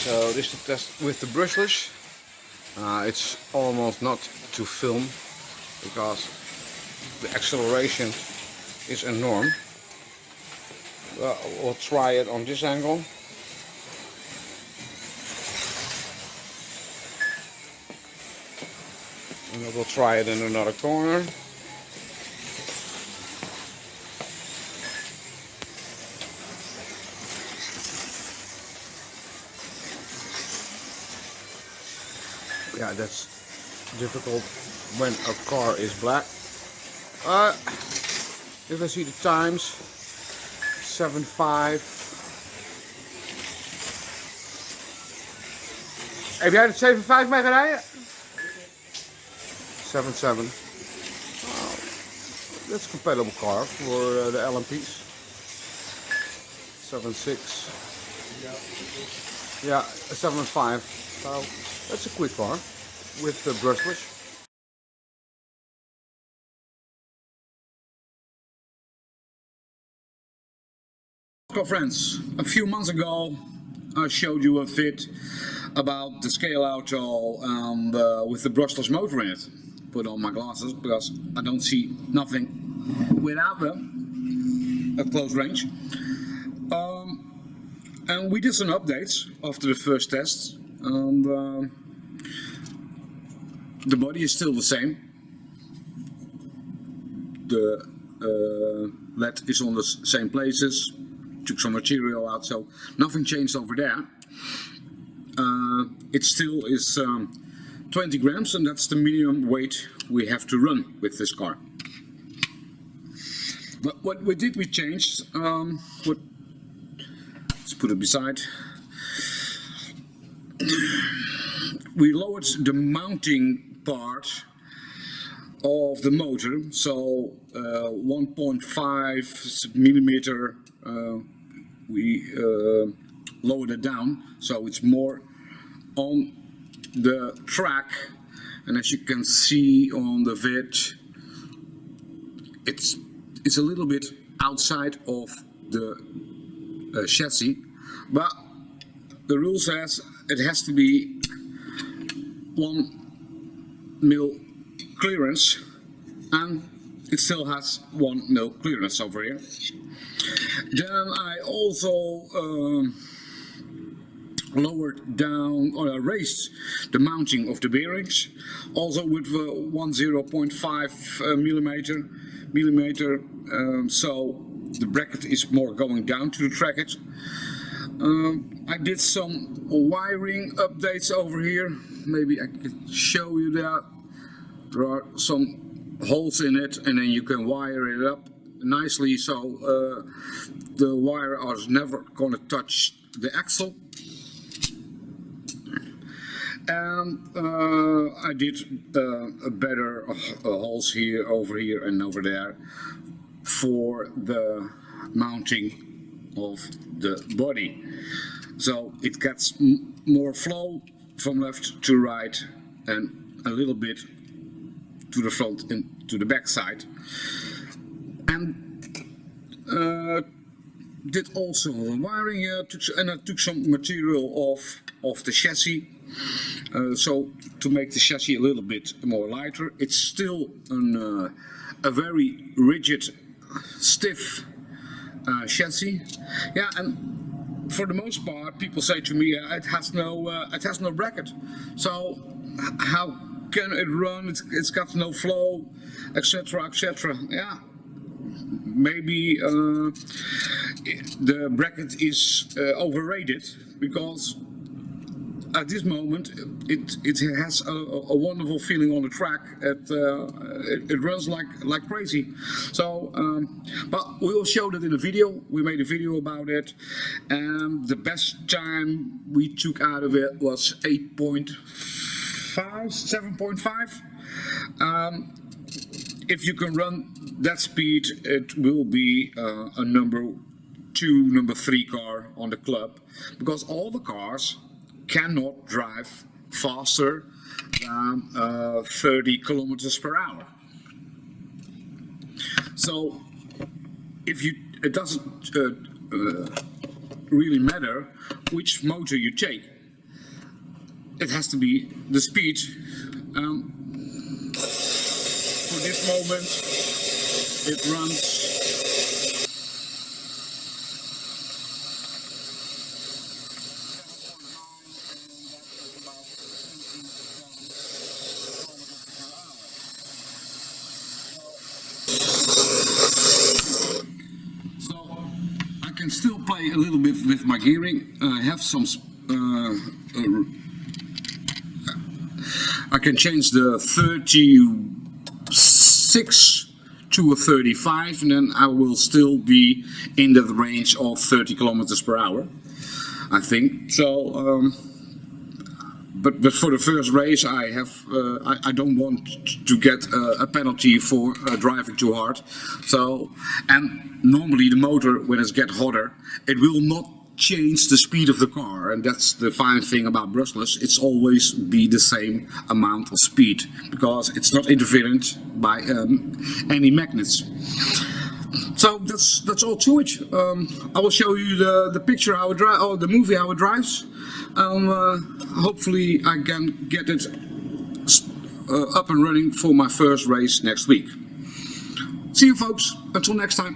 So this is the test with the brushless. It's almost not to film because the acceleration is enormous. Well, we'll try it on this angle. And we'll try it in another corner. Yeah, that's difficult when a car is black. If I see the times, 7:05. Heb jij het 7:05 mee gereden? 7:7. Oh, that's a compatible car for the LMP's. 7:6. Yeah, 7:5. So that's a quick car with the brushless. Hello friends, a few months ago I showed you a vid about the scale auto and with the brushless motor in it. Put on my glasses because I don't see nothing without them at close range. And we did some updates after the first test, and the body is still the same. The LED is on the same places. Took some material out, so nothing changed over there. It still is 20 grams, and that's the minimum weight we have to run with this car. But what we did, we changed. Let's put it beside. We lowered the mounting part of the motor, so 1.5 millimeter. We lowered it down, so it's more on the track, and as you can see on the vid, it's a little bit outside of the chassis, but the rule says it has to be 1 mil clearance, and it still has 1 mil clearance over here. Then I also lowered down or raised the mounting of the bearings, also with 0.5 millimeter, so the bracket is more going down to the trackage. I did some wiring updates over here. Maybe I can show you that. There are some holes in it, and then you can wire it up nicely, so the wire is never gonna touch the axle. And I did a better holes here, over here, and over there for the mounting of the body, so it gets more flow from left to right and a little bit to the front and to the back side. And did also wiring here, and I took some material off of the chassis, so to make the chassis a little bit more lighter. It's still a very rigid, stiff chassis. Yeah, and for the most part, people say to me, it has no bracket. So how can it run? It's got no flow, etc., etc. Yeah. Maybe the bracket is overrated, because at this moment it has a wonderful feeling on the track. It runs like crazy. So, but we will show that in a video. We made a video about it, and the best time we took out of it was 8.5, 7.5. If you can run that speed, it will be a number 2, number 3 car on the club, because all the cars cannot drive faster than 30 kilometers per hour. So it doesn't really matter which motor you take. it has to be the speed. For this moment, it runs. I can still play a little bit with my gearing. I have some. I can change the 36 to a 35, and then I will still be in the range of 30 kilometers per hour, I think. So, but for the first race, I don't want to get a penalty for driving too hard. So, and normally the motor, when it gets hotter, it will not change the speed of the car, and that's the fine thing about brushless. It's always be the same amount of speed because it's not interfered by any magnets. So that's all to it. I will show you the picture how it drives, or the movie how it drives. Hopefully I can get it up and running for my first race next week. See you folks, until next time.